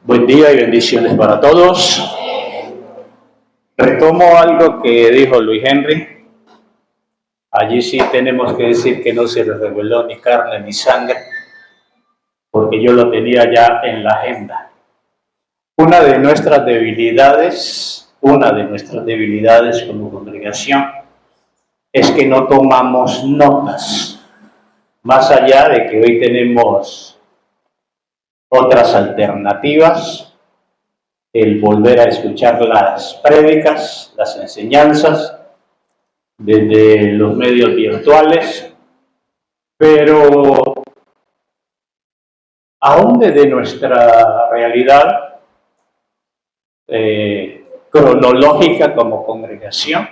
Buen día y bendiciones para todos. Retomo algo que dijo Luis Henry. Allí sí tenemos que decir que no se le reveló ni carne ni sangre, porque yo lo tenía ya en la agenda. Una de nuestras debilidades como congregación es que no tomamos notas, más allá de que hoy tenemos otras alternativas, el volver a escuchar las prédicas, las enseñanzas desde los medios virtuales, pero aún desde nuestra realidad cronológica como congregación,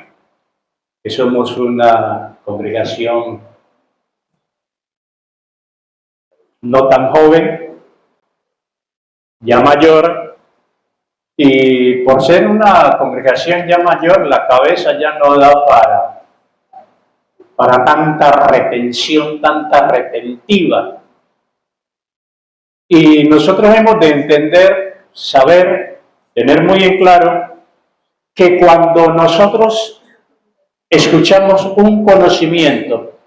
que somos una congregación no tan joven, ya mayor, y por ser una congregación ya mayor, la cabeza ya no da para tanta retención, tanta retentiva. Y nosotros hemos de entender, saber, tener muy en claro que cuando nosotros escuchamos un conocimiento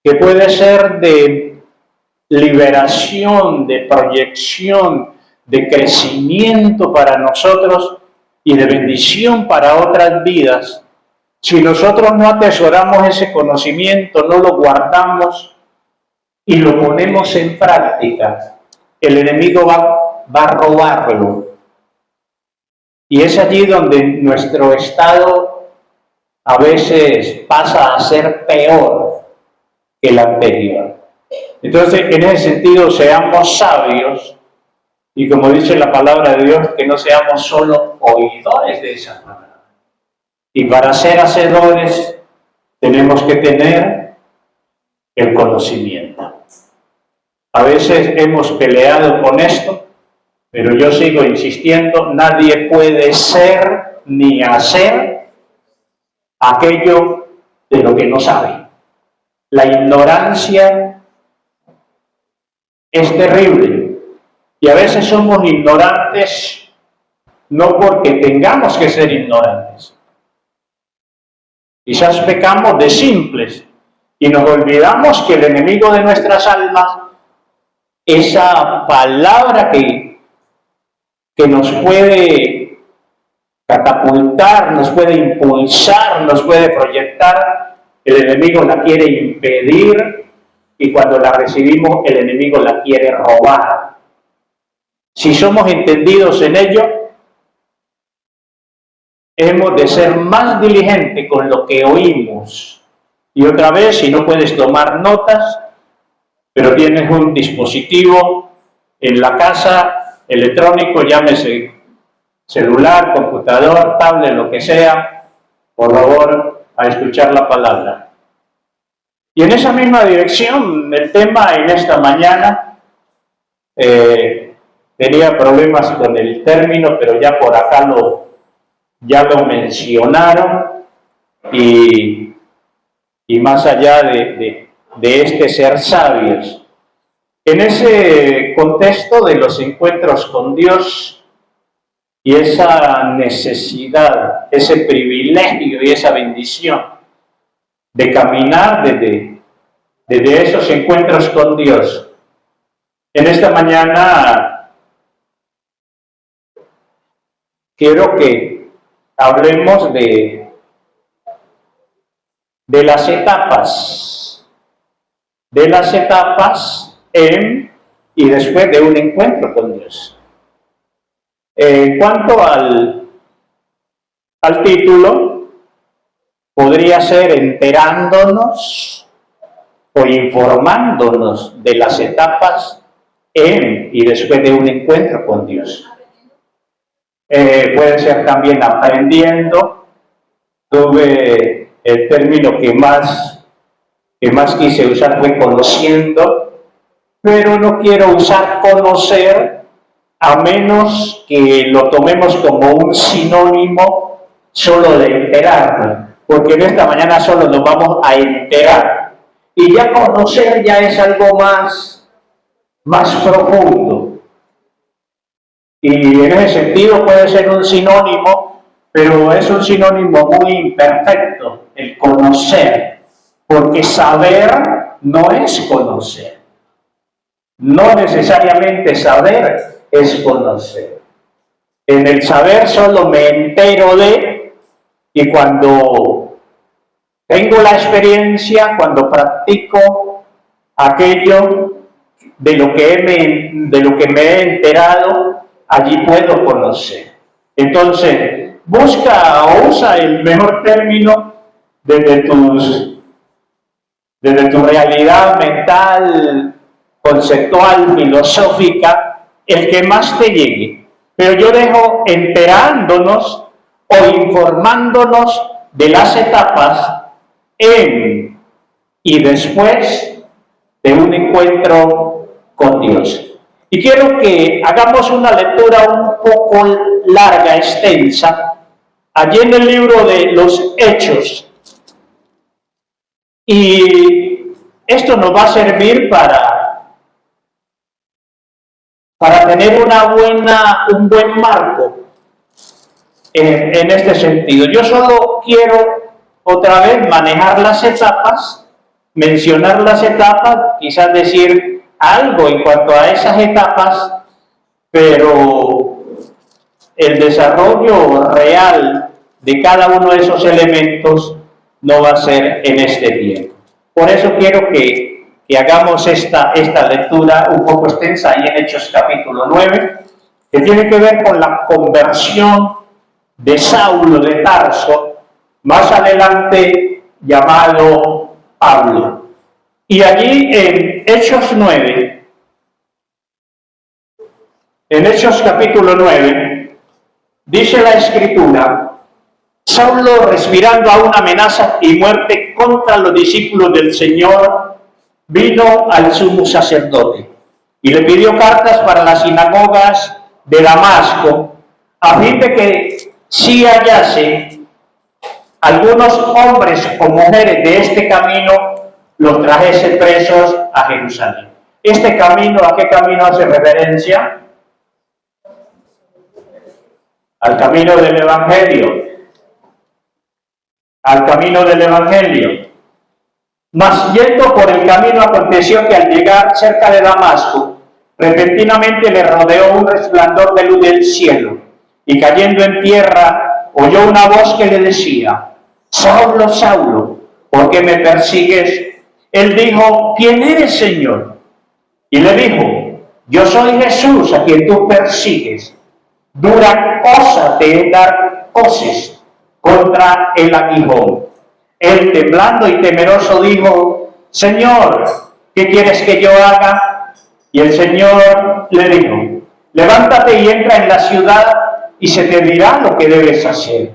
que puede ser de liberación, de proyección, de crecimiento para nosotros y de bendición para otras vidas, si nosotros no atesoramos ese conocimiento, no lo guardamos y lo ponemos en práctica, el enemigo va a robarlo. Y es allí donde nuestro estado a veces pasa a ser peor que el anterior. Entonces, en ese sentido, seamos sabios. Y como dice la palabra de Dios, que no seamos solo oidores de esa palabra. Y para ser hacedores tenemos que tener el conocimiento. A veces hemos peleado con esto, pero yo sigo insistiendo, nadie puede ser ni hacer aquello de lo que no sabe. La ignorancia es terrible. Y a veces somos ignorantes no porque tengamos que ser ignorantes. Quizás pecamos de simples y nos olvidamos que el enemigo de nuestras almas, esa palabra que nos puede catapultar, nos puede impulsar, nos puede proyectar, el enemigo la quiere impedir y cuando la recibimos el enemigo la quiere robar. Si somos entendidos en ello, hemos de ser más diligentes con lo que oímos. Y otra vez, si no puedes tomar notas, pero tienes un dispositivo en la casa, electrónico, llámese celular, computador, tablet, lo que sea, por favor, a escuchar la palabra. Y en esa misma dirección, el tema en esta mañana, tenía problemas con el término, pero ya por acá ya lo mencionaron y más allá de este ser sabios. En ese contexto de los encuentros con Dios y esa necesidad, ese privilegio y esa bendición de caminar desde esos encuentros con Dios, en esta mañana quiero que hablemos de las etapas en y después de un encuentro con Dios. En cuanto al título, podría ser enterándonos o informándonos de las etapas en y después de un encuentro con Dios. Puede ser también aprendiendo. Tuve el término que más quise usar fue conociendo, pero no quiero usar conocer a menos que lo tomemos como un sinónimo solo de enterarnos, porque en esta mañana solo nos vamos a enterar y ya conocer ya es algo más profundo. Y en ese sentido puede ser un sinónimo, pero es un sinónimo muy imperfecto, el conocer, porque saber no es conocer. No necesariamente saber es conocer. En el saber solo me entero de, y cuando tengo la experiencia, cuando practico aquello de lo que me he enterado, allí puedo conocer. Entonces, busca o usa el mejor término desde tu realidad mental, conceptual, filosófica, el que más te llegue. Pero yo dejo enterándonos o informándonos de las etapas en y después de un encuentro con Dios. Y quiero que hagamos una lectura un poco larga, extensa, allí en el libro de los Hechos. Y esto nos va a servir para tener un buen marco en este sentido. Yo solo quiero otra vez manejar las etapas, mencionar las etapas, quizás decir algo en cuanto a esas etapas, pero el desarrollo real de cada uno de esos elementos no va a ser en este tiempo. Por eso quiero que hagamos esta lectura un poco extensa ahí en Hechos capítulo 9, que tiene que ver con la conversión de Saulo de Tarso, más adelante llamado Pablo. Y allí en Hechos 9, en Hechos capítulo 9, dice la Escritura: Saulo, respirando aún amenaza y muerte contra los discípulos del Señor, vino al sumo sacerdote y le pidió cartas para las sinagogas de Damasco, a fin de que si hallase algunos hombres o mujeres de este camino, los trajese presos a Jerusalén. Este camino, ¿a qué camino hace referencia? Al camino del Evangelio. Al camino del Evangelio. Mas yendo por el camino, aconteció que al llegar cerca de Damasco, repentinamente le rodeó un resplandor de luz del cielo, y cayendo en tierra, oyó una voz que le decía: Saulo, Saulo, ¿por qué me persigues? Él dijo: ¿quién eres, Señor? Y le dijo: yo soy Jesús, a quien tú persigues. Dura cosa te es dar coces contra el aguijón. Él, temblando y temeroso, dijo: Señor, ¿qué quieres que yo haga? Y el Señor le dijo: levántate y entra en la ciudad, y se te dirá lo que debes hacer.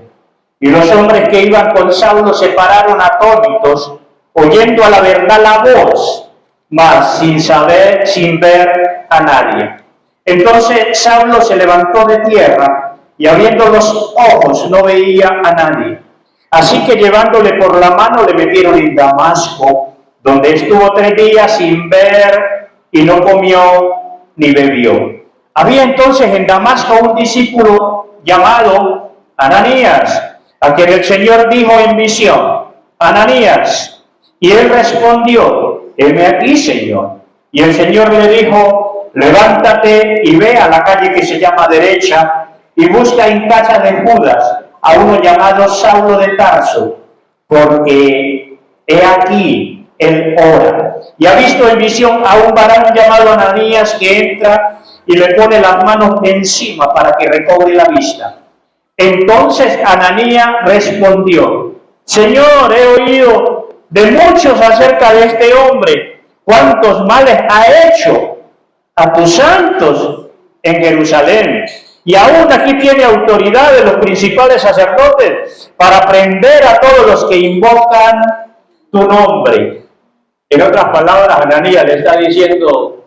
Y los hombres que iban con Saulo se pararon atónitos, oyendo a la verdad la voz, mas sin ver a nadie. Entonces Saulo se levantó de tierra, y abriendo los ojos no veía a nadie. Así que llevándole por la mano le metieron en Damasco, donde estuvo 3 días sin ver, y no comió ni bebió. Había entonces en Damasco un discípulo llamado Ananías, a quien el Señor dijo en visión: Ananías. Y él respondió: heme aquí, Señor. Y el Señor le dijo: levántate y ve a la calle que se llama Derecha, y busca en casa de Judas a uno llamado Saulo de Tarso, porque he aquí él ora. Y ha visto en visión a un varón llamado Ananías que entra y le pone las manos encima para que recobre la vista. Entonces Ananías respondió: Señor, he oído de muchos acerca de este hombre, cuántos males ha hecho a tus santos en Jerusalén. Y aún aquí tiene autoridad de los principales sacerdotes para prender a todos los que invocan tu nombre. En otras palabras, Ananías le está diciendo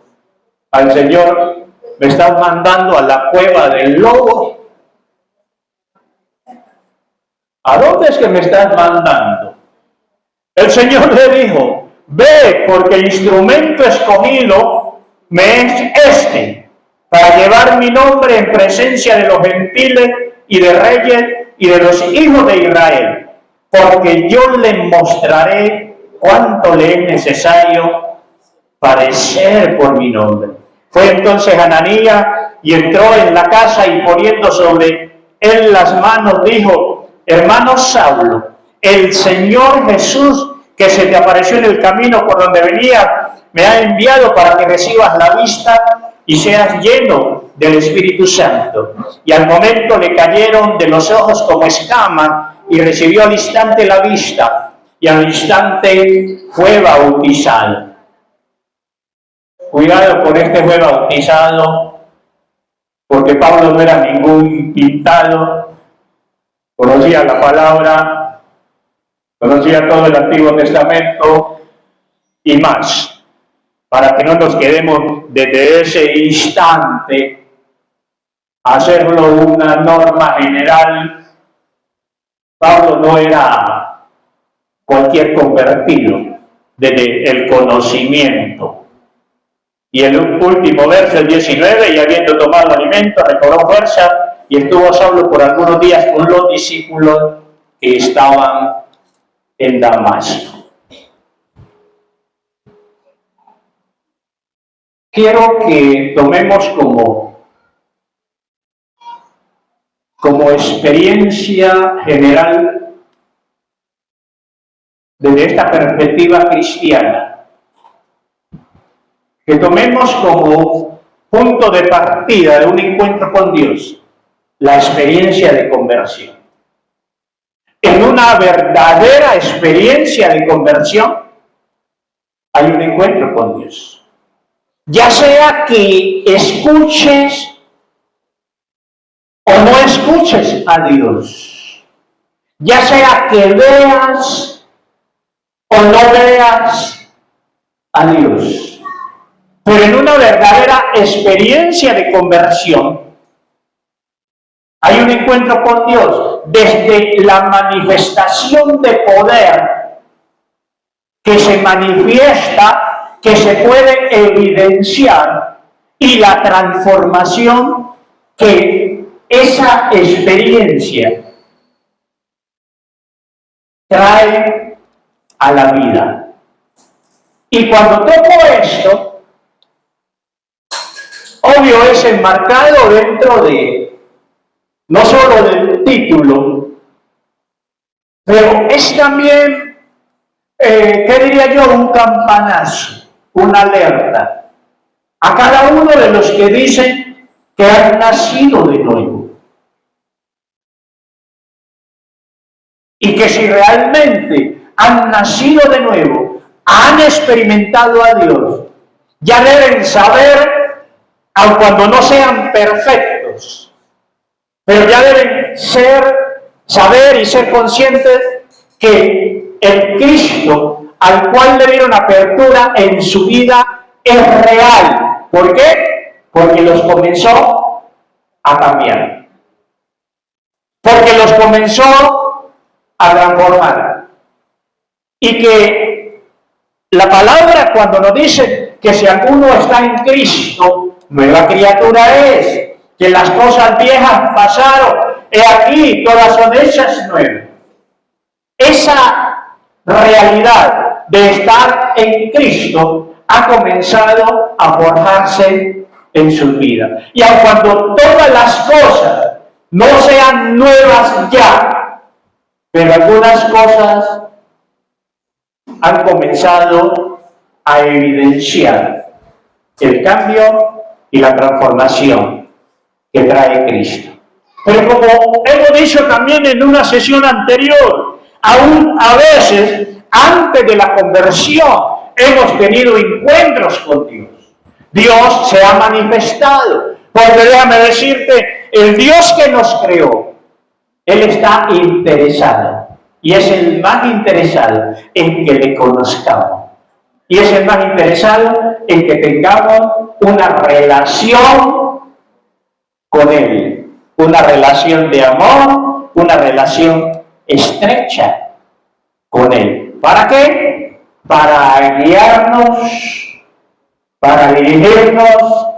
al Señor: me estás mandando a la cueva del lobo. ¿A dónde es que me estás mandando? El Señor le dijo: ve, porque el instrumento escogido me es este, para llevar mi nombre en presencia de los gentiles y de reyes y de los hijos de Israel, porque yo le mostraré cuánto le es necesario padecer por mi nombre. Fue entonces Ananías y entró en la casa y poniendo sobre él las manos dijo: hermano Saulo, el Señor Jesús que se te apareció en el camino por donde venía, me ha enviado para que recibas la vista y seas lleno del Espíritu Santo. Y al momento le cayeron de los ojos como escamas y recibió al instante la vista y al instante fue bautizado. Cuidado con este fue bautizado, porque Pablo no era ningún pintado, conocía la palabra, conocía todo el Antiguo Testamento y más, para que no nos quedemos desde ese instante a hacerlo una norma general. Pablo no era cualquier convertido desde el conocimiento. Y el último verso, el 19, y habiendo tomado alimento, recobró fuerza y estuvo solo por algunos días con los discípulos que estaban en Damasco. Quiero que tomemos como experiencia general desde esta perspectiva cristiana, que tomemos como punto de partida de un encuentro con Dios la experiencia de conversión. En una verdadera experiencia de conversión hay un encuentro con Dios. Ya sea que escuches o no escuches a Dios, ya sea que veas o no veas a Dios. Pero en una verdadera experiencia de conversión hay un encuentro con Dios desde la manifestación de poder que se manifiesta, que se puede evidenciar, y la transformación que esa experiencia trae a la vida. Y cuando toco esto, obvio es enmarcado dentro de, no solo del título, pero es también, ¿qué diría yo? Un campanazo, una alerta a cada uno de los que dicen que han nacido de nuevo. Y que si realmente han nacido de nuevo, han experimentado a Dios, ya deben saber, aun cuando no sean perfectos, pero ya deben saber y ser conscientes que el Cristo al cual le dieron apertura en su vida es real. ¿Por qué? Porque los comenzó a cambiar. Porque los comenzó a transformar. Y que la palabra cuando nos dice que si alguno está en Cristo, nueva criatura es, que las cosas viejas pasaron, he aquí, todas son hechas nuevas. Esa realidad de estar en Cristo ha comenzado a forjarse en su vida. Y aun cuando todas las cosas no sean nuevas ya, pero algunas cosas han comenzado a evidenciar el cambio y la transformación que trae Cristo. Pero como hemos dicho también en una sesión anterior, aún a veces, antes de la conversión, hemos tenido encuentros con Dios. Dios se ha manifestado. Porque déjame decirte, el Dios que nos creó, Él está interesado. Y es el más interesado en que le conozcamos. Y es el más interesado en que tengamos una relación con Él. Una relación de amor, una relación estrecha con Él. ¿Para qué? Para guiarnos, para dirigirnos,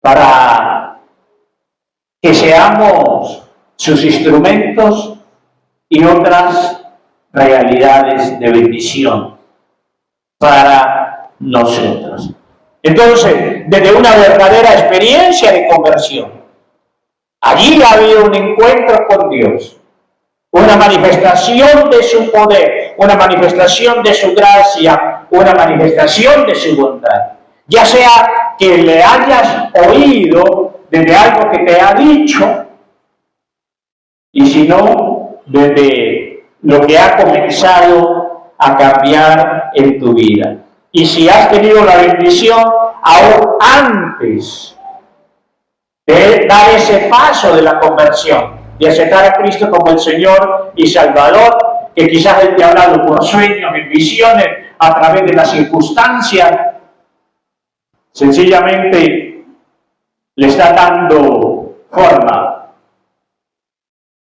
para que seamos sus instrumentos y otras realidades de bendición para nosotros. Entonces, desde una verdadera experiencia de conversión, allí ha habido un encuentro con Dios, una manifestación de su poder, una manifestación de su gracia, una manifestación de su bondad. Ya sea que le hayas oído desde algo que te ha dicho, y si no, desde lo que ha comenzado a cambiar en tu vida. Y si has tenido la bendición aún antes de dar ese paso de la conversión, de aceptar a Cristo como el Señor y Salvador, que quizás Él te ha hablado por sueños, en visiones, a través de las circunstancias, sencillamente le está dando forma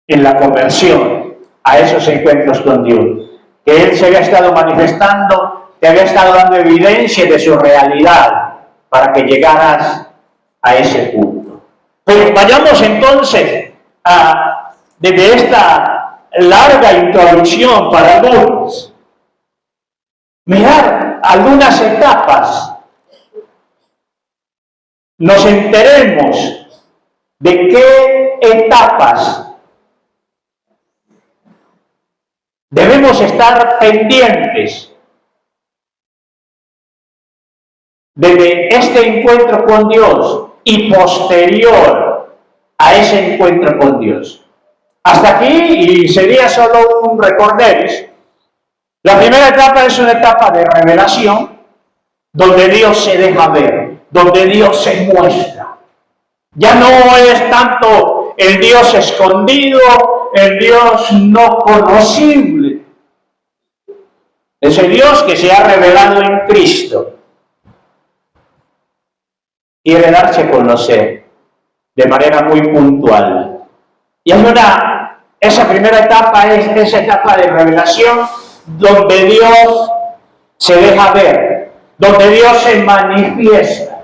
en la conversión a esos encuentros con Dios, que Él se había estado manifestando, te había estado dando evidencia de su realidad para que llegaras a ese punto. Pero vayamos entonces desde esta larga introducción para algunos, mirar algunas etapas, nos enteremos de qué etapas debemos estar pendientes desde este encuentro con Dios y posterior a ese encuentro con Dios. Hasta aquí, y sería solo un recorderis, la primera etapa es una etapa de revelación, donde Dios se deja ver, donde Dios se muestra. Ya no es tanto el Dios escondido, el Dios no conocible. Es el Dios que se ha revelado en Cristo. Quiere darse a conocer de manera muy puntual. Y hay esa primera etapa es esa etapa de revelación donde Dios se deja ver, donde Dios se manifiesta.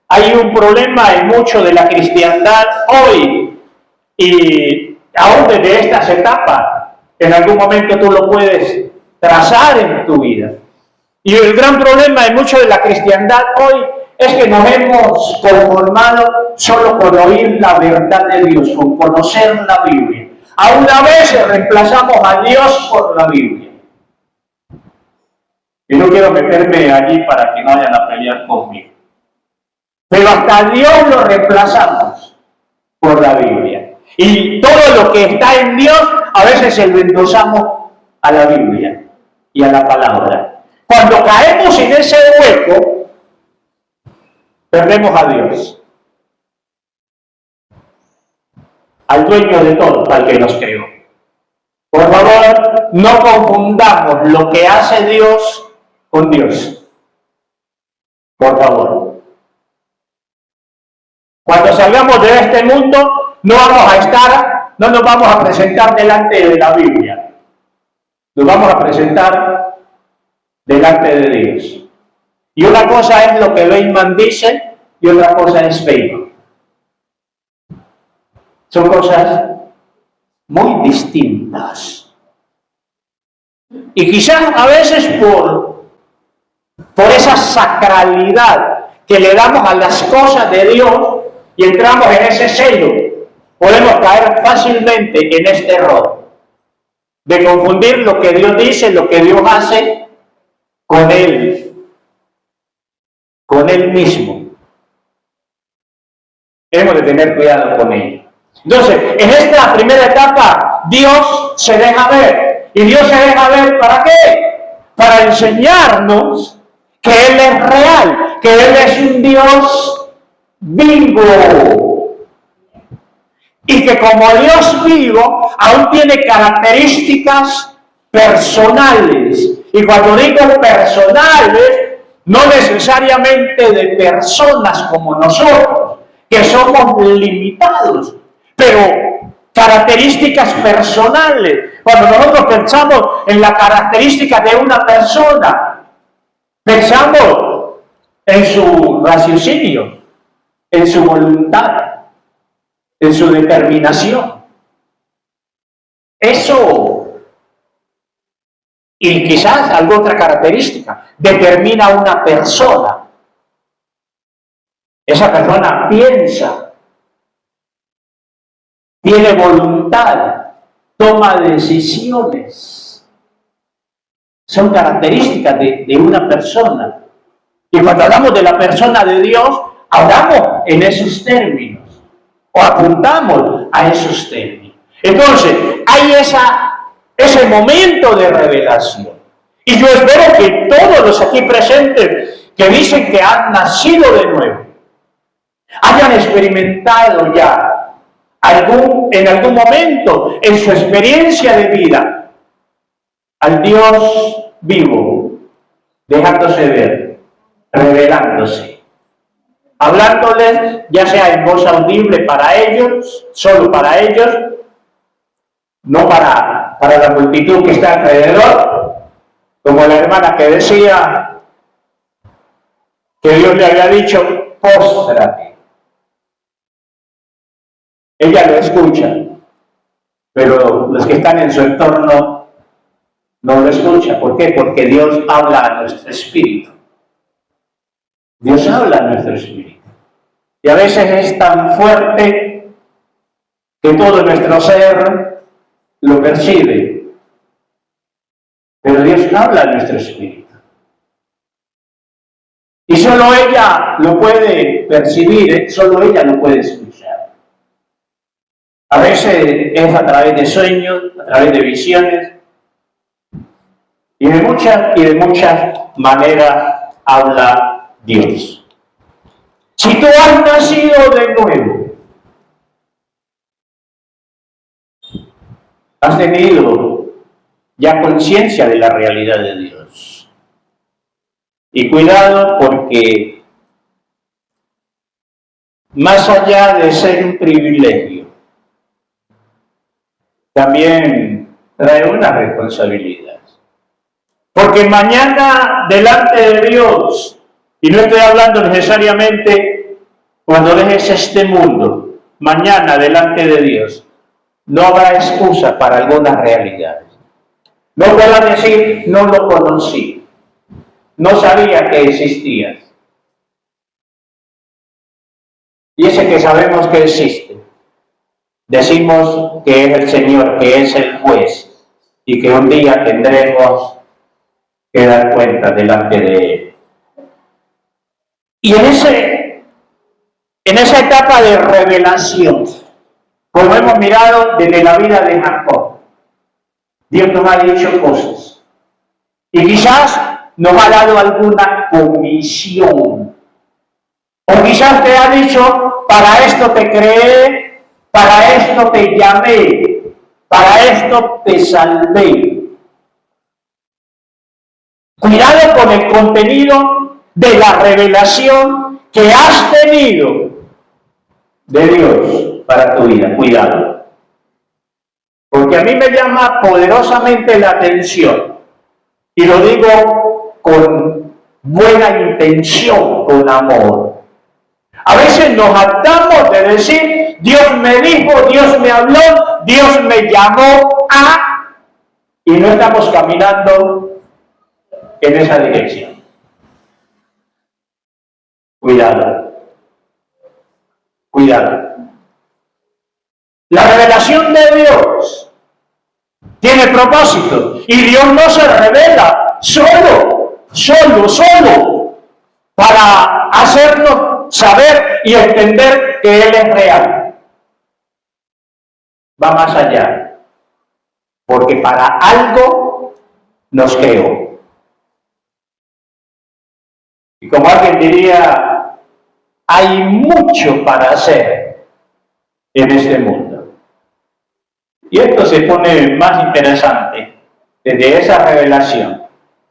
Hay un problema en mucho de la cristiandad hoy, y aún desde estas etapas, en algún momento tú lo puedes trazar en tu vida. Y el gran problema en mucho de la cristiandad hoy es que nos hemos conformado solo con oír la verdad de Dios, con conocer la Biblia. A una vez reemplazamos a Dios por la Biblia. Y no quiero meterme allí para que no vayan a pelear conmigo. Pero hasta Dios lo reemplazamos por la Biblia. Y todo lo que está en Dios, a veces se lo endosamos a la Biblia y a la palabra. Cuando caemos en ese hueco, perdemos a Dios, al dueño de todo, al que nos creó. Por favor, no confundamos lo que hace Dios con Dios. Por favor. Cuando salgamos de este mundo, no nos vamos a presentar delante de la Biblia. Nos vamos a presentar delante de Dios. Y una cosa es lo que Feynman dice y otra cosa es Feynman. Son cosas muy distintas. Y quizás a veces por esa sacralidad que le damos a las cosas de Dios y entramos en ese celo, podemos caer fácilmente en este error de confundir lo que Dios dice, lo que Dios hace con Él mismo. Hemos de tener cuidado con ello. Entonces, en esta primera etapa, Dios se deja ver. ¿Y Dios se deja ver para qué? Para enseñarnos que Él es real, que Él es un Dios vivo. Y que como Dios vivo, aún tiene características personales. Y cuando digo personales, no necesariamente de personas como nosotros, que somos limitados, pero características personales. Cuando nosotros pensamos en la característica de una persona, pensamos en su raciocinio, en su voluntad, en su determinación. Eso, y quizás alguna otra característica, determina a una persona. Esa persona piensa, tiene voluntad, toma decisiones. Son características de una persona. Y cuando hablamos de la persona de Dios, hablamos en esos términos, o apuntamos a esos términos. Entonces, hay ese momento de revelación. Y yo espero que todos los aquí presentes que dicen que han nacido de nuevo, hayan experimentado ya en algún momento en su experiencia de vida al Dios vivo, dejándose ver, revelándose, hablándoles ya sea en voz audible para ellos, solo para ellos, no para la multitud que está alrededor, como la hermana que decía que Dios le había dicho, póstrate. Ella lo escucha, pero los que están en su entorno no lo escuchan. ¿Por qué? Porque Dios habla a nuestro espíritu. Dios habla a nuestro espíritu. Y a veces es tan fuerte que todo nuestro ser lo percibe. Pero Dios habla a nuestro espíritu. Y solo ella lo puede percibir, solo ella lo puede escuchar. A veces es a través de sueños, a través de visiones, y de muchas maneras habla Dios. Si tú has nacido de nuevo, has tenido ya conciencia de la realidad de Dios. Y cuidado, porque más allá de ser un privilegio, también trae una responsabilidad. Porque mañana delante de Dios, y no estoy hablando necesariamente cuando dejes este mundo, mañana delante de Dios, no habrá excusa para algunas realidades. No podrás decir, no lo conocí, no sabía que existías. Y ese que sabemos que existe, decimos que es el Señor, que es el juez, y que un día tendremos que dar cuenta delante de Él. Y en esa etapa de revelación, como hemos mirado desde la vida de Jacob, Dios nos ha dicho cosas. Y quizás nos ha dado alguna comisión. O quizás te ha dicho, para esto te creé, para esto te llamé, para esto te salvé. Cuidado con el contenido de la revelación que has tenido de Dios para tu vida. Cuidado. Porque a mí me llama poderosamente la atención, y lo digo con buena intención, con amor. A veces nos hartamos de decir, Dios me dijo, Dios me habló, Dios me llamó a, y no estamos caminando en esa dirección. Cuidado. Cuidado. La revelación de Dios tiene propósito, y Dios no se revela solo para hacernos saber y entender que Él es real. Va más allá, porque para algo nos creó. Y como alguien diría, hay mucho para hacer en este mundo. Y esto se pone más interesante desde esa revelación,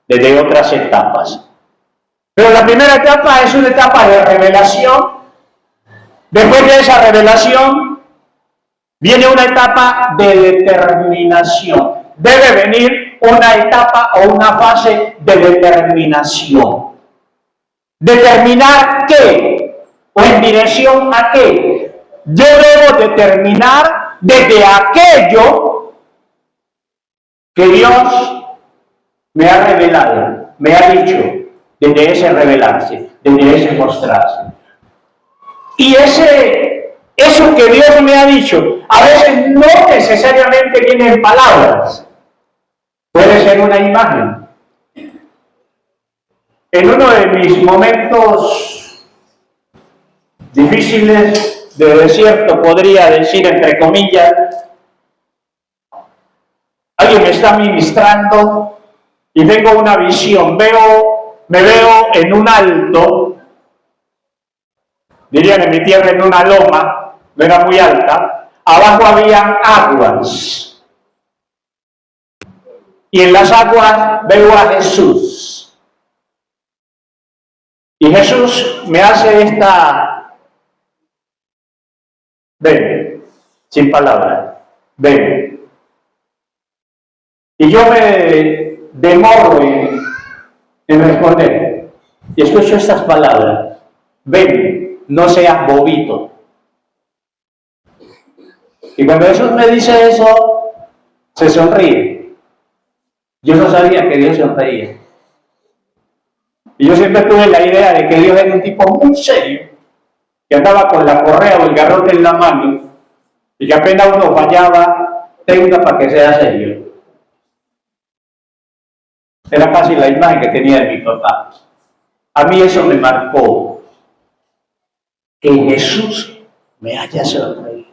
desde otras etapas. Pero la primera etapa es una etapa de revelación. Después de esa revelación viene una etapa de determinación. Debe venir una etapa o una fase de determinación. ¿Determinar qué? ¿O en dirección a qué? Yo debo determinar desde aquello que Dios me ha revelado, me ha dicho, desde ese revelarse, desde ese mostrarse. Y eso que Dios me ha dicho, a veces no necesariamente viene en palabras, puede ser una imagen. En uno de mis momentos difíciles de desierto, podría decir entre comillas, alguien me está ministrando y tengo una visión, me veo en un alto, dirían en mi tierra en una loma, no era muy alta, abajo habían aguas y en las aguas veo a Jesús. Y Jesús me hace ven, sin palabras, ven. Y yo me demoro en responder. Y escucho estas palabras, ven, no seas bobito. Y cuando Jesús me dice eso, se sonríe. Yo no sabía que Dios sonreía. Y yo siempre tuve la idea de que Dios era un tipo muy serio, que andaba con la correa o el garrote en la mano, y que apenas uno fallaba, tenga para que sea serio. Era casi la imagen que tenía de mi papá. A mí eso me marcó, que Jesús me haya sonreído.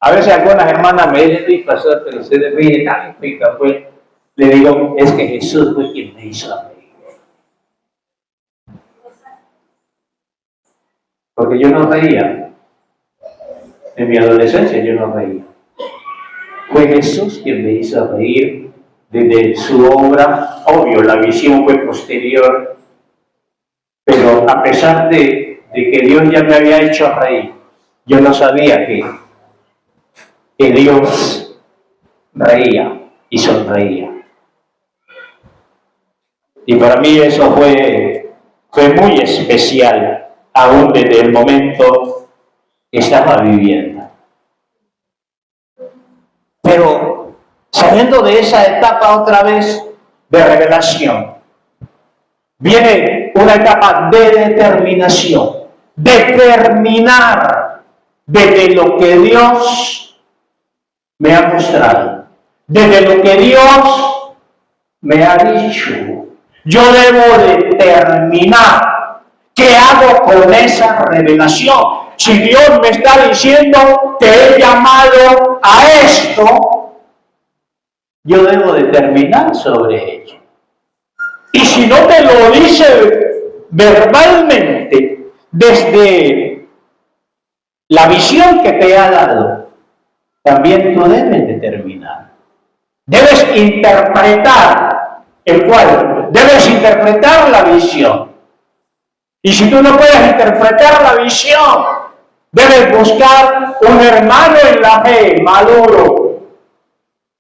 A veces algunas hermanas me dicen, pastor, pero usted le ríe tan pica, pues. Le digo, es que Jesús fue quien me hizo reír. Porque yo no reía. En mi adolescencia yo no reía. Fue Jesús quien me hizo reír desde su obra. Obvio, la visión fue posterior. Pero a pesar de que Dios ya me había hecho reír, yo no sabía que Dios reía y sonreía. Y para mí eso fue muy especial, aún desde el momento que estaba viviendo. Pero saliendo de esa etapa otra vez de revelación, viene una etapa de determinación, determinar desde lo que Dios me ha mostrado, desde lo que Dios me ha dicho. Yo debo determinar qué hago con esa revelación. Si Dios me está diciendo que he llamado a esto, yo debo determinar sobre ello. Y si no te lo dice verbalmente, desde la visión que te ha dado, también tú debes determinar. Debes interpretar el cuadro, debes interpretar la visión. Y si tú no puedes interpretar la visión, debes buscar un hermano en la fe maduro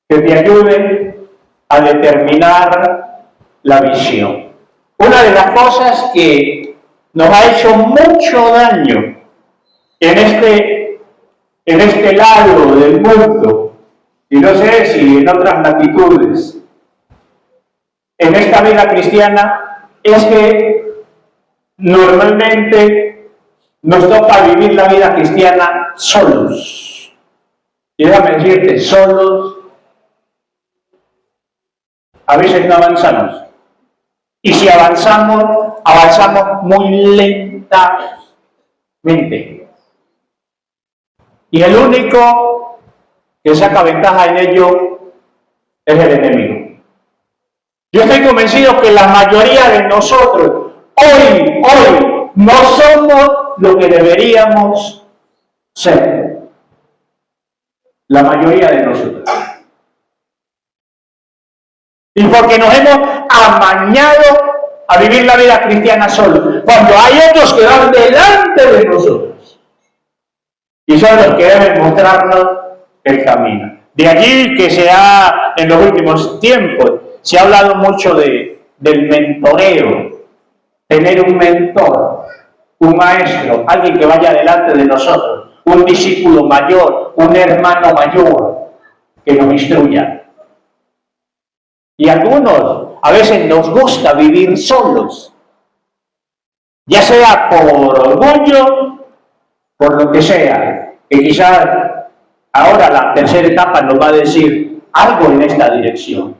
que te ayude a determinar la visión. Una de las cosas que nos ha hecho mucho daño en este lado del mundo, y no sé si en otras latitudes, en esta vida cristiana, es que normalmente nos toca vivir la vida cristiana solos. Y déjame decirte, solos, a veces no avanzamos. Y si avanzamos, avanzamos muy lentamente. Y el único que saca ventaja en ello es el enemigo. Yo estoy convencido que la mayoría de nosotros, hoy, no somos lo que deberíamos ser. La mayoría de nosotros. Y porque nos hemos amañado a vivir la vida cristiana solos, cuando hay otros que van delante de nosotros. Y son los que deben mostrarnos el camino. De allí que en los últimos tiempos, se ha hablado mucho del mentoreo. tener un mentor, un maestro, alguien que vaya delante de nosotros, un discípulo mayor, un hermano mayor que nos instruya. Y algunos a veces nos gusta vivir solos, ya sea por orgullo, por lo que sea, que quizás ahora la tercera etapa nos va a decir algo en esta dirección.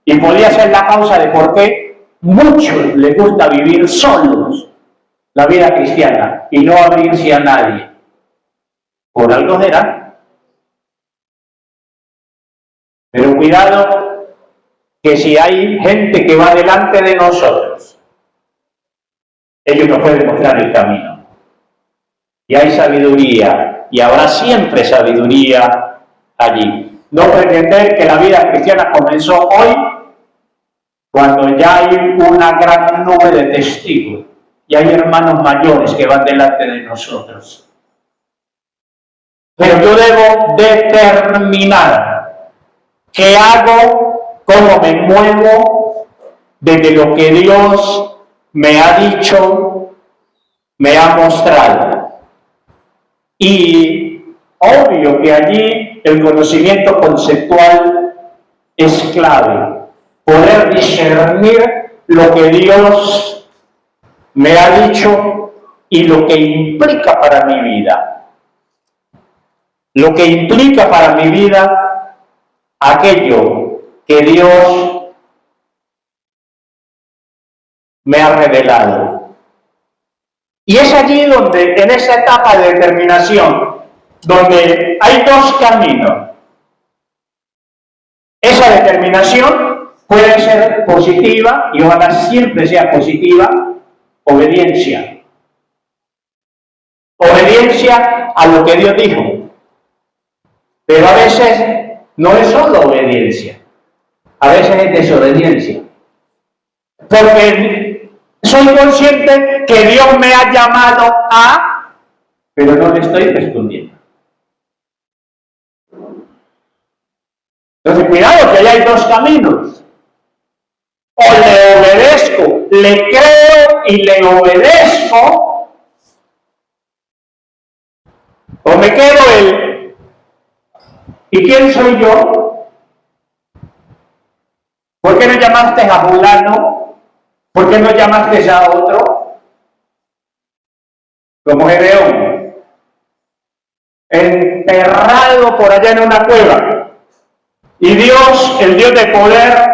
Y podría ser la causa de por qué muchos les gusta vivir solos la vida cristiana y no abrirse a nadie. Por algo será. Pero cuidado, que si hay gente que va delante de nosotros, ellos nos pueden mostrar el camino. Y hay sabiduría, y habrá siempre sabiduría allí. No pretender que la vida cristiana comenzó hoy, cuando ya hay una gran nube de testigos, y hay hermanos mayores que van delante de nosotros. Pero yo debo determinar qué hago, cómo me muevo, desde lo que Dios me ha dicho, me ha mostrado. Y obvio que allí el conocimiento conceptual es clave. Poder discernir lo que Dios me ha dicho y lo que implica para mi vida. Lo que implica para mi vida aquello que Dios me ha revelado. Y es allí donde, en esa etapa de determinación, donde hay dos caminos. Esa determinación puede ser positiva, y ojalá siempre sea positiva, obediencia. Obediencia a lo que Dios dijo. Pero a veces no es solo obediencia, a veces es desobediencia. Porque soy consciente que Dios me ha llamado a, pero no le estoy respondiendo. Entonces, cuidado, que allá hay dos caminos. O le obedezco, le creo y le obedezco, o me quedo él. ¿Y quién soy yo? ¿Por qué no llamaste a fulano? ¿Por qué no llamaste a otro? Como Gedeón, enterrado por allá en una cueva. Y Dios, el Dios de poder,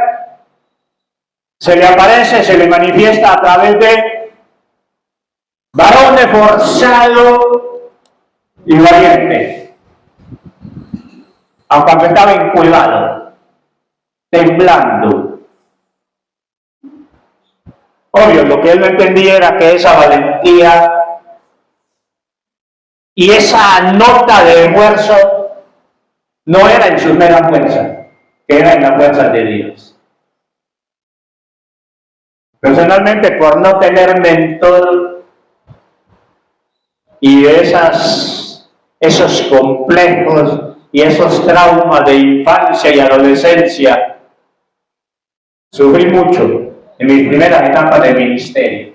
se le aparece, se le manifiesta a través de varón esforzado y valiente. Aunque estaba encuevado, temblando. Obvio, lo que él no entendía era que esa valentía y esa nota de esfuerzo no era en su mera fuerza, que era en la fuerza de Dios. Personalmente, por no tener mentor y esos complejos y esos traumas de infancia y adolescencia, sufrí mucho en mis primeras etapas de ministerio.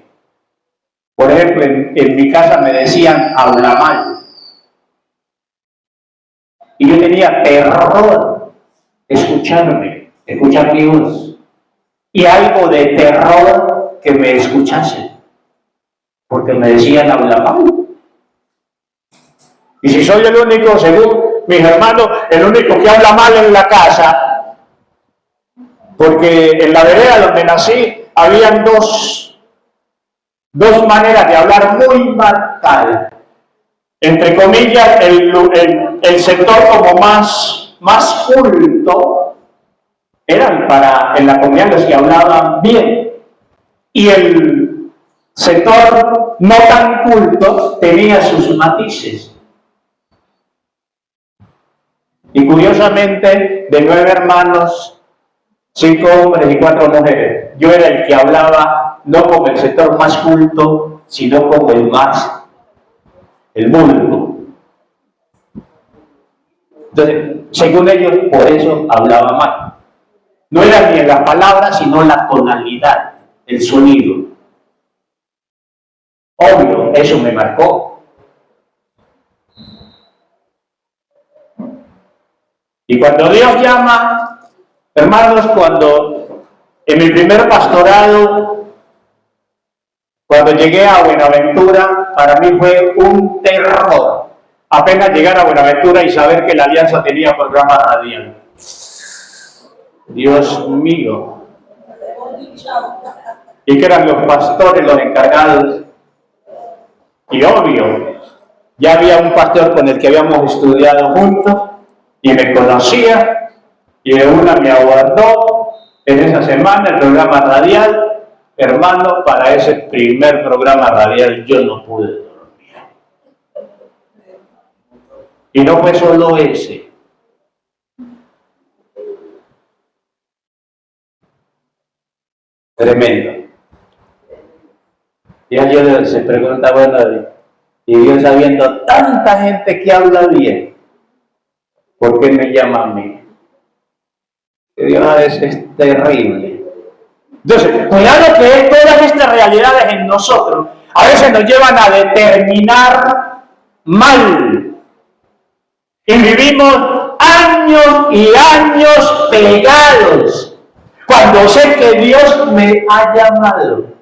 Por ejemplo, en mi casa me decían, habla mal. Y yo tenía terror de escuchar mi voz. Y algo de terror que me escuchasen. Porque me decían, habla mal. Y si soy el único, según mis hermanos, el único que habla mal en la casa, porque en la vereda donde nací, habían dos maneras de hablar muy marcadas. Entre comillas, el sector como más culto eran en la comunidad los que hablaban bien. Y el sector no tan culto tenía sus matices. Y curiosamente, de 9 hermanos, 5 hombres y 4 mujeres, yo era el que hablaba no como el sector más culto, sino como el vulgo. Entonces, según ellos, por eso hablaba mal. No era ni en las palabras, sino la tonalidad, el sonido. Obvio, eso me marcó. Y cuando Dios llama, hermanos, cuando en mi primer pastorado, cuando llegué a Buenaventura, para mí fue un terror apenas llegar a Buenaventura y saber que la Alianza tenía programa radial. Dios mío. Y que eran los pastores los encargados. Y obvio, ya había un pastor con el que habíamos estudiado juntos y me conocía y de una me aguardó en esa semana el programa radial. Hermano, para ese primer programa radial yo no pude dormir. Y no fue solo ese. Tremendo. Ya yo se pregunta, bueno, y Dios sabiendo tanta gente que habla bien, ¿por qué me llama a mí? Dios es terrible. Entonces, cuidado que todas estas realidades en nosotros a veces nos llevan a determinar mal. Y vivimos años y años pegados cuando sé que Dios me ha llamado.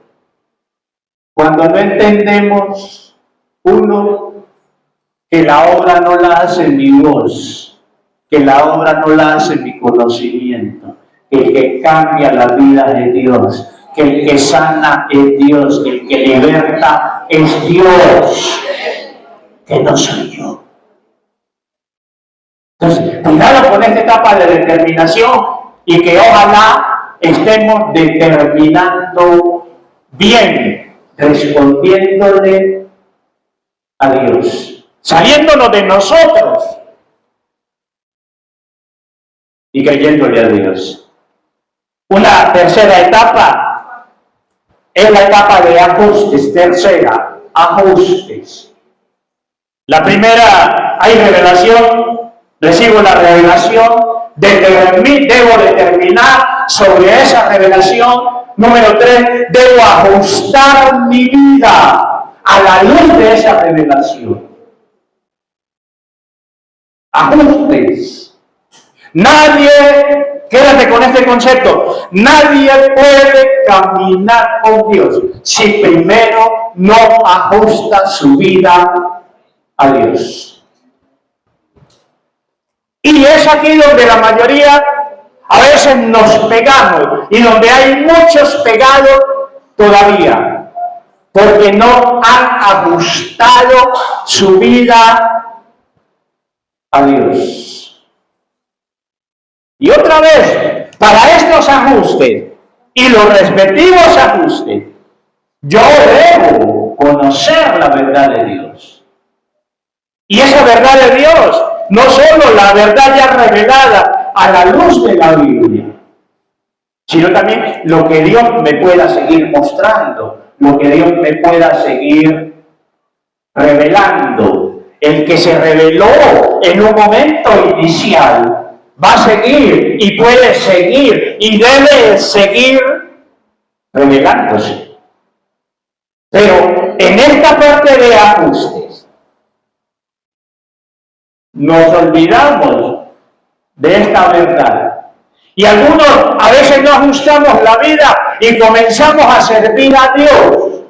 Cuando no entendemos, uno, que la obra no la hace mi voz, que la obra no la hace mi conocimiento, que el que cambia la vida es Dios, que el que sana es Dios, que el que liberta es Dios, que no soy yo. Entonces, cuidado con esta etapa de determinación y que ojalá estemos determinando bien, respondiéndole a Dios, saliéndonos de nosotros y creyéndole a Dios. Una tercera etapa es la etapa de ajustes. Tercera, ajustes. La primera, hay revelación, recibo la revelación, debo determinar sobre esa revelación. Número 3, debo ajustar mi vida a la luz de esa revelación. Ajustes. Nadie, quédate con este concepto, nadie puede caminar con Dios si primero no ajusta su vida a Dios. Y es aquí donde la mayoría a veces nos pegamos y donde hay muchos pegados todavía, porque no han ajustado su vida a Dios. Y otra vez, para estos ajustes y los respectivos ajustes, yo debo conocer la verdad de Dios. Y esa verdad de Dios, no solo la verdad ya revelada a la luz de la Biblia, sino también lo que Dios me pueda seguir mostrando, lo que Dios me pueda seguir revelando. El que se reveló en un momento inicial va a seguir y puede seguir y debe seguir revelándose. Pero en esta parte de ajustes, nos olvidamos de esta verdad. Y algunos a veces no ajustamos la vida y comenzamos a servir a Dios,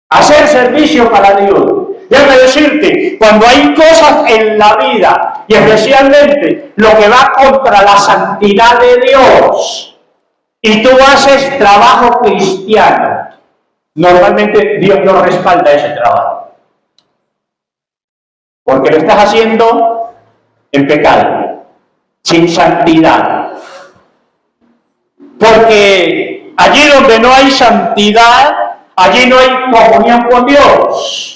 a hacer servicio para Dios. Déjame decirte, cuando hay cosas en la vida, y especialmente lo que va contra la santidad de Dios, y tú haces trabajo cristiano, normalmente Dios no respalda ese trabajo. Porque lo estás haciendo en pecado, sin santidad. Porque allí donde no hay santidad, allí no hay comunión con Dios.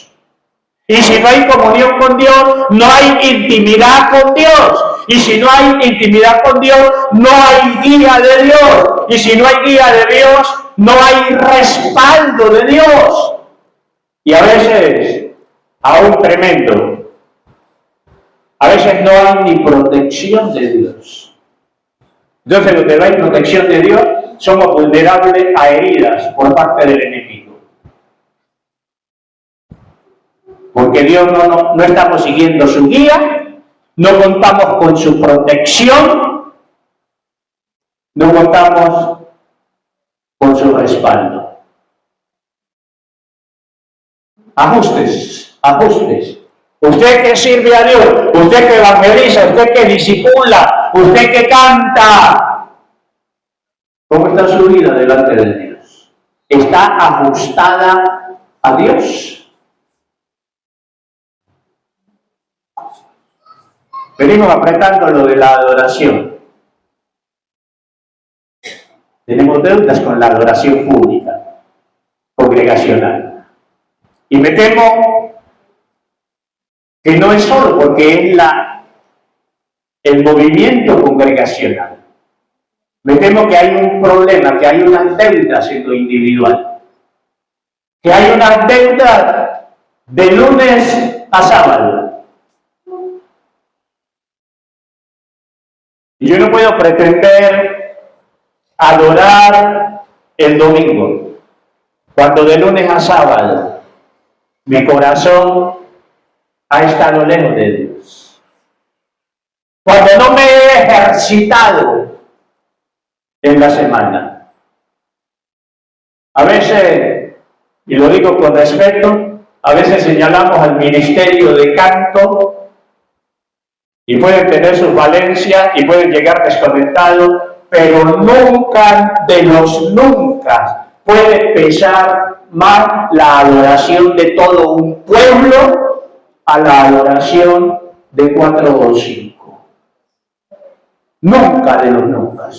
Y si no hay comunión con Dios, no hay intimidad con Dios. Y si no hay intimidad con Dios, no hay guía de Dios. Y si no hay guía de Dios, no hay respaldo de Dios. Y a veces, aún tremendo, a veces no hay ni protección de Dios. Entonces, donde no hay protección de Dios, somos vulnerables a heridas por parte del enemigo. porque Dios no estamos siguiendo su guía, no contamos con su protección, no contamos con su respaldo. Ajustes, ajustes. Usted que sirve a Dios, usted que evangeliza, usted que discipula, usted que canta, ¿cómo está su vida delante de Dios? ¿Está ajustada a Dios? Venimos apretando lo de la adoración. Tenemos deudas con la adoración pública, congregacional. Y me temo que no es solo porque es el movimiento congregacional. Me temo que hay un problema, que hay unas deudas en lo individual. Que hay unas deudas de lunes a sábado. Y yo no puedo pretender adorar el domingo, cuando de lunes a sábado mi corazón ha estado lejos de Dios. Cuando no me he ejercitado en la semana. A veces, y lo digo con respeto, a veces señalamos al ministerio de canto y pueden tener sus valencias y pueden llegar desconectados, pero nunca de los nunca puede pesar más la adoración de todo un pueblo a la adoración de 4 o 5. Nunca de los nunca.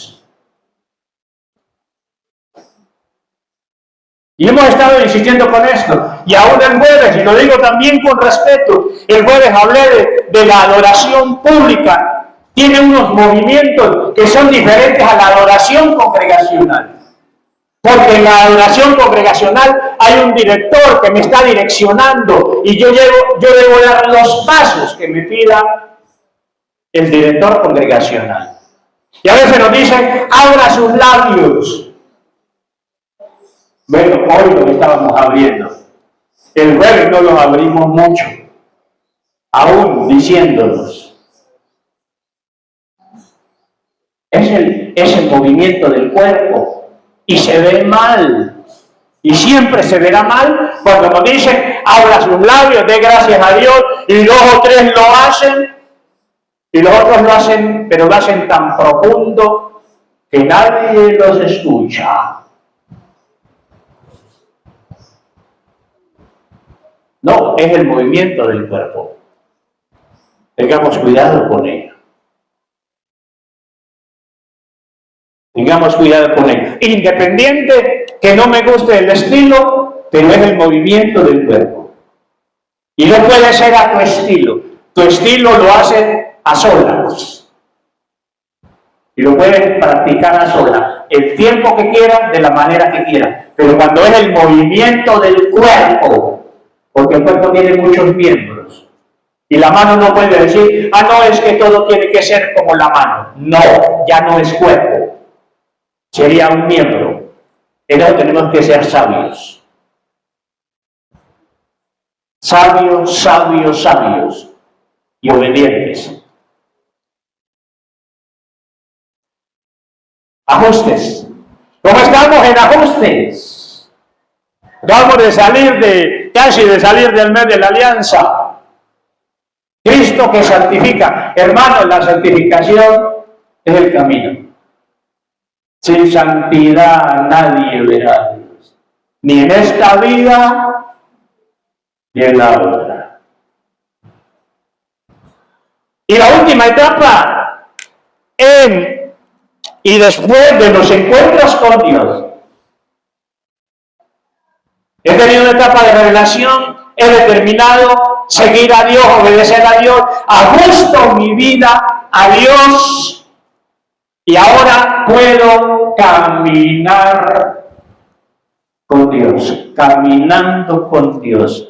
Y hemos estado insistiendo con esto. Y aún el jueves, y lo digo también con respeto, el jueves hablé de la adoración pública. Tiene unos movimientos que son diferentes a la adoración congregacional. Porque en la adoración congregacional hay un director que me está direccionando y yo debo dar los pasos que me pida el director congregacional. Y a veces nos dicen, abra sus labios. Bueno, hoy lo estábamos abriendo. El jueves no los abrimos mucho, aún diciéndonos. Es el movimiento del cuerpo y se ve mal. Y siempre se verá mal cuando nos dicen, abra sus labios, dé gracias a Dios, y 2 o 3 lo hacen, y los otros lo hacen, pero lo hacen tan profundo que nadie los escucha. No, es el movimiento del cuerpo. Tengamos cuidado con ello. Tengamos cuidado con ello. Independiente que no me guste el estilo, pero es el movimiento del cuerpo. Y no puede ser a tu estilo. Tu estilo lo haces a solas. Y lo puedes practicar a solas. El tiempo que quieras, de la manera que quieras. Pero cuando es el movimiento del cuerpo, porque el cuerpo tiene muchos miembros. Y la mano no puede decir, no, es que todo tiene que ser como la mano. No, ya no es cuerpo. Sería un miembro. Entonces tenemos que ser sabios. Sabios, sabios, sabios. Y obedientes. Ajustes. ¿Cómo estamos en ajustes? Acabamos de casi de salir del mes de la alianza. Cristo que santifica. Hermanos, la santificación es el camino. Sin santidad nadie verá a Dios. Ni en esta vida, ni en la otra. Y la última etapa, y después de los encuentros con Dios, he tenido una etapa de revelación, he determinado seguir a Dios, obedecer a Dios, ajusto mi vida a Dios y ahora puedo caminar con Dios, caminando con Dios.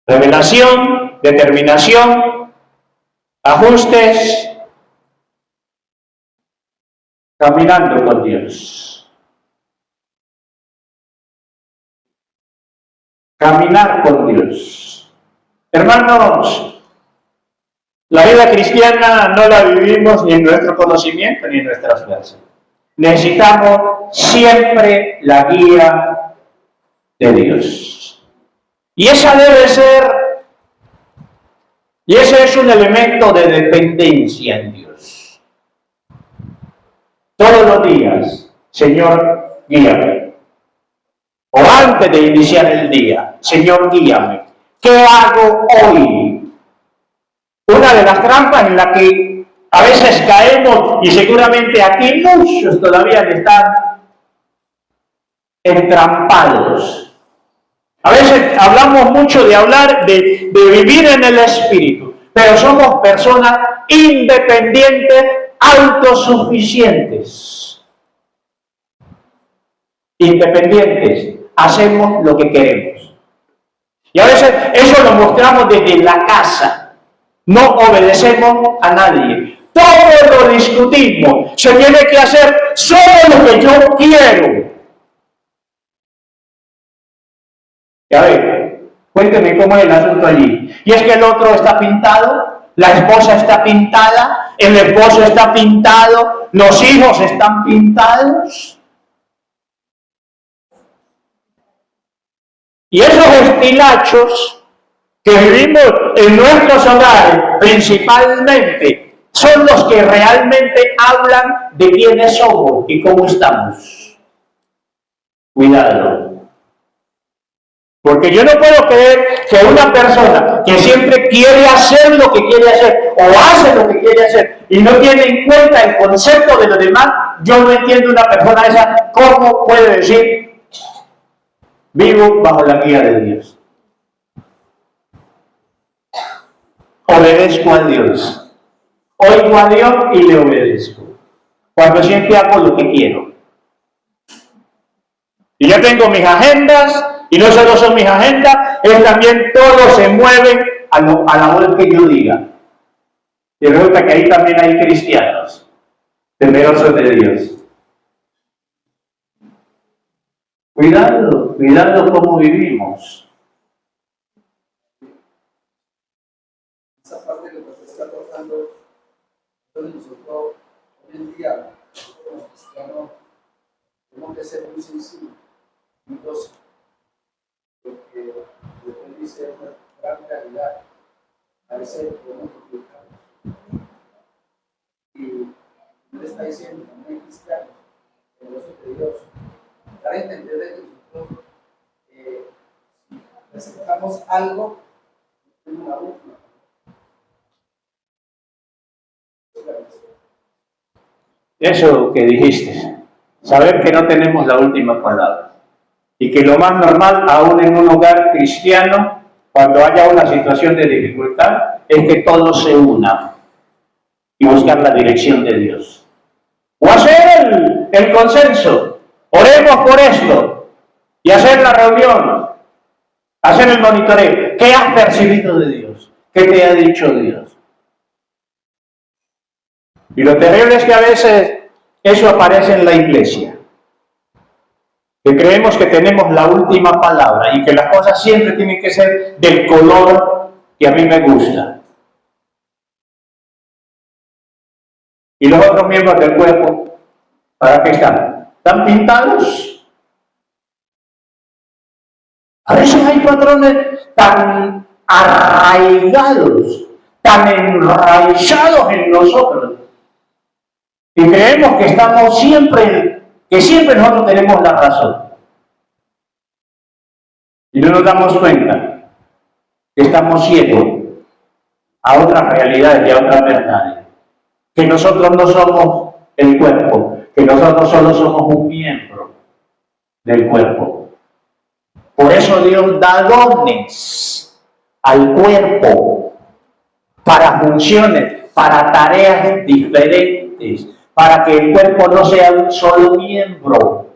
Revelación, determinación, ajustes, caminando con Dios. caminar con Dios. Hermanos, la vida cristiana no la vivimos ni en nuestro conocimiento ni en nuestras fuerzas. Necesitamos siempre la guía de Dios. Y esa debe ser, y ese es un elemento de dependencia en Dios. Todos los días, Señor, guíame. O antes de iniciar el día, Señor, guíame. ¿Qué hago hoy? Una de las trampas en la que a veces caemos, y seguramente aquí muchos todavía están entrampados. A veces hablamos mucho de hablar de vivir en el Espíritu, pero somos personas independientes, autosuficientes. Independientes, hacemos lo que queremos. Y a veces eso lo mostramos desde la casa. No obedecemos a nadie. Todo lo discutimos. Se tiene que hacer solo lo que yo quiero. Y a ver, cuénteme cómo es el asunto allí. Y es que el otro está pintado, la esposa está pintada, el esposo está pintado, los hijos están pintados. Y esos estilachos que vivimos en nuestros hogares, principalmente, son los que realmente hablan de quiénes somos y cómo estamos. Cuidado. Porque yo no puedo creer que una persona que siempre quiere hacer lo que quiere hacer, o hace lo que quiere hacer, y no tiene en cuenta el concepto de los demás, yo no entiendo una persona esa, ¿cómo puede decir, vivo bajo la guía de Dios? Obedezco a Dios. Oigo a Dios y le obedezco. Cuando siempre hago lo que quiero. Y yo tengo mis agendas, y no solo son mis agendas, es también todo se mueve a la hora que yo diga. Y resulta que ahí también hay cristianos, temerosos de Dios. Cuidado, cuidado cómo vivimos. Esa parte que nos está tocando, entonces nosotros hoy en día, como cristianos, tenemos que ser muy sensibles, muy dóciles, porque Dios dice una gran realidad, a veces podemos equivocarnos. Y Él está diciendo también cristianos, temerosos de Dios, dar a entender de que nosotros si presentamos algo, tenemos una última. Eso que dijiste, saber que no tenemos la última palabra y que lo más normal, aún en un hogar cristiano, cuando haya una situación de dificultad, es que todos se unan y buscar la dirección de Dios. O hacer el consenso, oremos por esto, y hacer la reunión, hacer el monitoreo. ¿Qué has percibido de Dios? ¿Qué te ha dicho Dios? Y lo terrible es que a veces eso aparece en la iglesia. Que creemos que tenemos la última palabra y que las cosas siempre tienen que ser del color que a mí me gusta. Y los otros miembros del cuerpo, ¿para qué están? ¿Están pintados? A veces hay patrones tan arraigados, tan enraizados en nosotros, y creemos que estamos siempre, que siempre nosotros tenemos la razón. Y no nos damos cuenta que estamos ciegos a otras realidades y a otras verdades. Que nosotros no somos el cuerpo, que nosotros solo somos un miembro del cuerpo. Por eso Dios da dones al cuerpo para funciones, para tareas diferentes, para que el cuerpo no sea un solo miembro.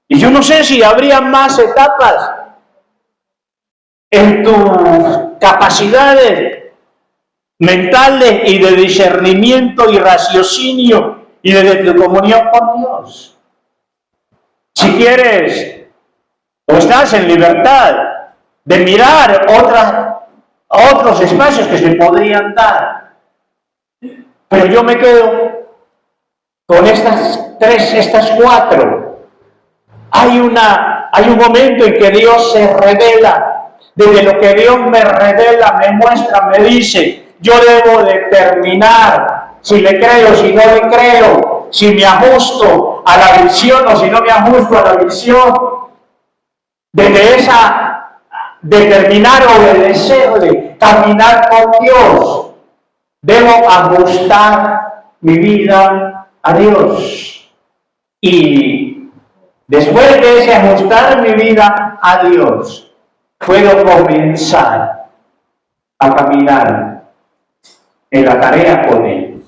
Y yo no sé si habría más etapas en tus capacidades mentales y de discernimiento y raciocinio y de tu comunión con Dios. Si quieres, o estás en libertad de mirar otros espacios que se podrían dar. Pero yo me quedo con estas cuatro. Hay un momento en que Dios se revela. Desde lo que Dios me revela, me muestra, me dice, yo debo determinar si le creo, si no le creo, si me ajusto a la visión o si no me ajusto a la visión. Desde esa determinar, obedecerle, caminar con Dios, debo ajustar mi vida a Dios. Y después de ese ajustar mi vida a Dios, puedo comenzar a caminar en la tarea con Él,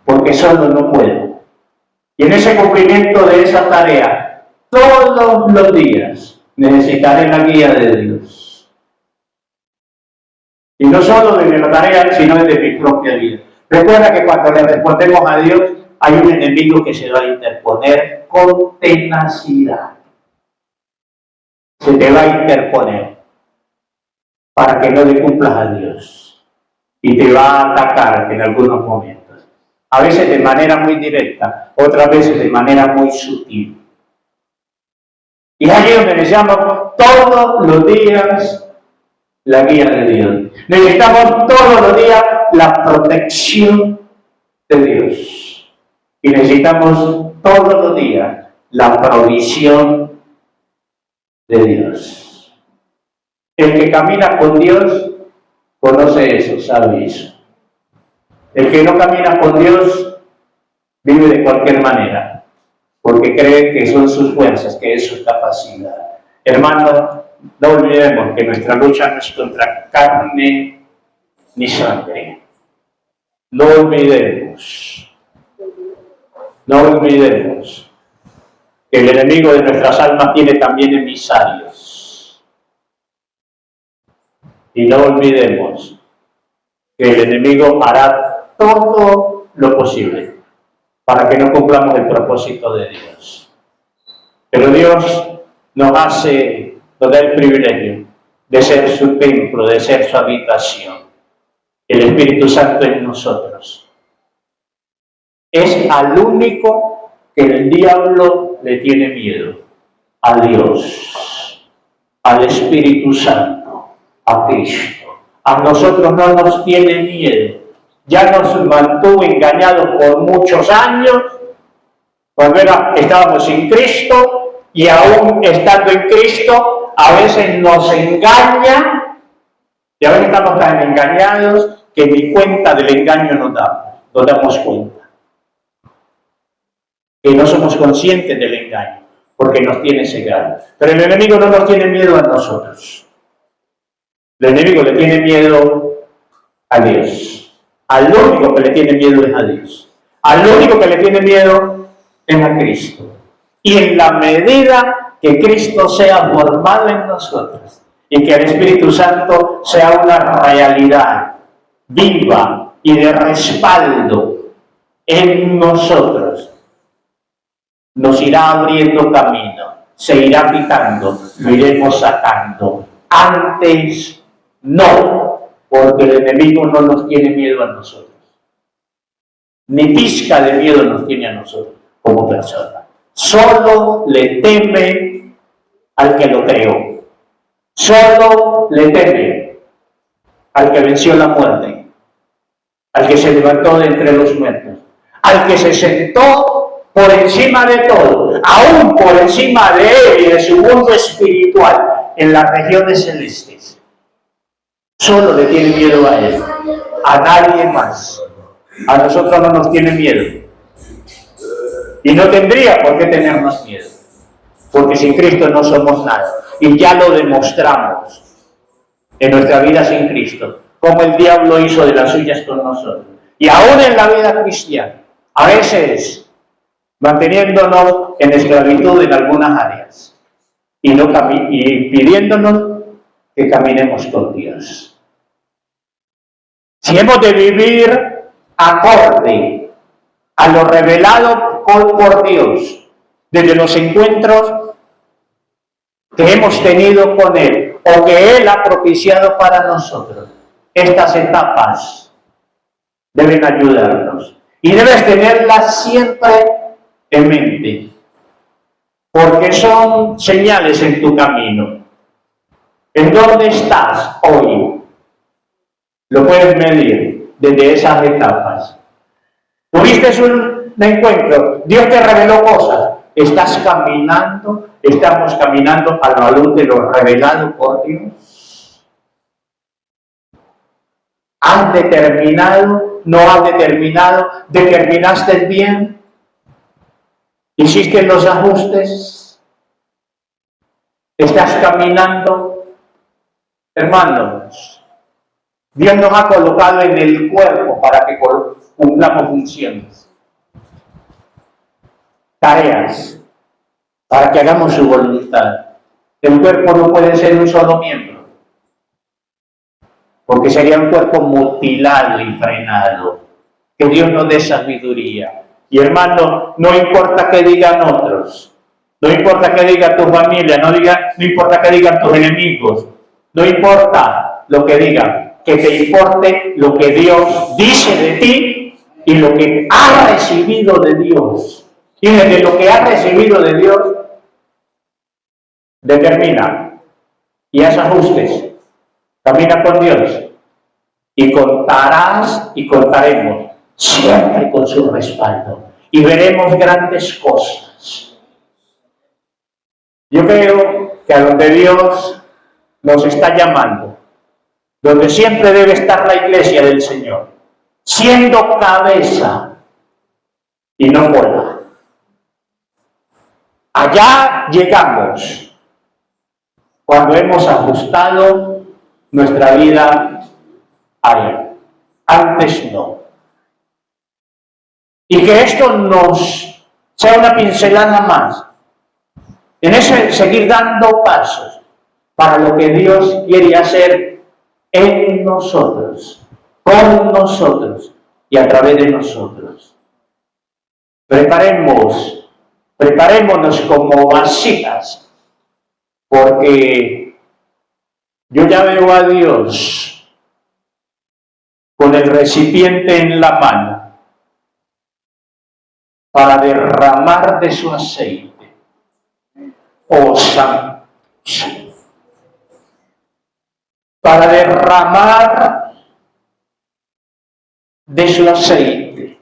porque solo no puedo. Y en ese cumplimiento de esa tarea, todos los días necesitaré la guía de Dios. Y no solo desde la tarea, sino desde mi propia vida. Recuerda que cuando le respondemos a Dios, hay un enemigo que se va a interponer con tenacidad. Se te va a interponer para que no le cumplas a Dios. Y te va a atacar en algunos momentos. A veces de manera muy directa, otras veces de manera muy sutil. Y allí donde necesitamos todos los días la guía de Dios. Necesitamos todos los días la protección de Dios. Y necesitamos todos los días la provisión de Dios. El que camina con Dios conoce eso, sabe eso. El que no camina con Dios vive de cualquier manera, porque cree que son sus fuerzas, que es su capacidad. Hermano, no olvidemos que nuestra lucha no es contra carne ni sangre. No olvidemos que el enemigo de nuestras almas tiene también emisarios. Y no olvidemos que el enemigo hará todo lo posible para que no cumplamos el propósito de Dios. Pero Dios nos da el privilegio de ser su templo, de ser su habitación. El Espíritu Santo en nosotros. Es al único que el diablo le tiene miedo. A Dios, al Espíritu Santo, a Cristo. A nosotros no nos tiene miedo. Ya nos mantuvo engañados por muchos años. Cuando estábamos sin Cristo y aún estando en Cristo, a veces nos engaña y a veces estamos tan engañados que ni cuenta del engaño nos damos cuenta. Que no somos conscientes del engaño, porque nos tiene cegados. Pero el enemigo no nos tiene miedo a nosotros. El enemigo le tiene miedo a Dios. Al único que le tiene miedo es a Dios. Al único que le tiene miedo es a Cristo. Y en la medida que Cristo sea formado en nosotros y que el Espíritu Santo sea una realidad viva y de respaldo en nosotros, nos irá abriendo camino, se irá picando, lo iremos sacando. Antes no, porque el enemigo no nos tiene miedo a nosotros. Ni pizca de miedo nos tiene a nosotros como personas. Solo le teme al que lo creó. Solo le teme al que venció la muerte, al que se levantó de entre los muertos, al que se sentó por encima de todo, aún por encima de él y de su mundo espiritual en las regiones celestes. Solo le tiene miedo a él, a nadie más. A nosotros no nos tiene miedo. Y no tendría por qué tenernos miedo, porque sin Cristo no somos nada. Y ya lo demostramos en nuestra vida sin Cristo, como el diablo hizo de las suyas con nosotros. Y aún en la vida cristiana, a veces manteniéndonos en esclavitud en algunas áreas y pidiéndonos que caminemos con Dios. Si hemos de vivir acorde a lo revelado por Dios, desde los encuentros que hemos tenido con Él o que Él ha propiciado para nosotros. Estas etapas deben ayudarnos y debes tenerlas siempre en mente, porque son señales en tu camino. ¿En dónde estás hoy? Lo puedes medir desde esas etapas. ¿Tuviste un encuentro? Dios te reveló cosas. ¿Estás caminando? ¿Estamos caminando a la luz de lo revelado por Dios? ¿Has determinado? ¿No has determinado? ¿Determinaste bien? ¿Hiciste los ajustes? ¿Estás caminando? Hermanos, Dios nos ha colocado en el cuerpo para que cumplamos funciones, tareas, para que hagamos su voluntad. El cuerpo no puede ser un solo miembro, porque sería un cuerpo mutilado y frenado. Que Dios nos dé sabiduría. Y hermano, no importa qué digan otros, no importa qué diga tu familia, no importa qué digan tus enemigos, no importa lo que digan, que te importe lo que Dios dice de ti y lo que has recibido de Dios. Y desde lo que has recibido de Dios, determina y haz ajustes. Camina con Dios y contarás y contaremos siempre con su respaldo y veremos grandes cosas. Yo creo que a donde Dios nos está llamando, donde siempre debe estar la iglesia del Señor, siendo cabeza y no cola. Allá llegamos cuando hemos ajustado nuestra vida a Él. Antes no. Y que esto nos sea una pincelada más en ese seguir dando pasos para lo que Dios quiere hacer en nosotros, con nosotros y a través de nosotros. Preparémonos como vasijas, porque yo ya veo a Dios con el recipiente en la mano para derramar de su aceite. Para derramar de su aceite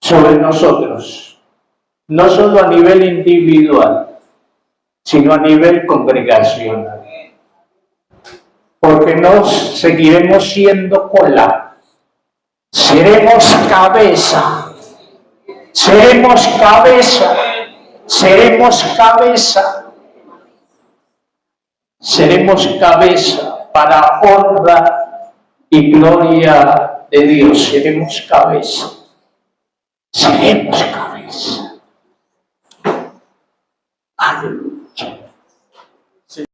sobre nosotros, no solo a nivel individual, sino a nivel congregacional. Porque no seguiremos siendo cola, seremos cabeza, seremos cabeza, seremos cabeza, seremos cabeza para honra y gloria de Dios. Seremos cabeza, seremos cabeza. Aleluya.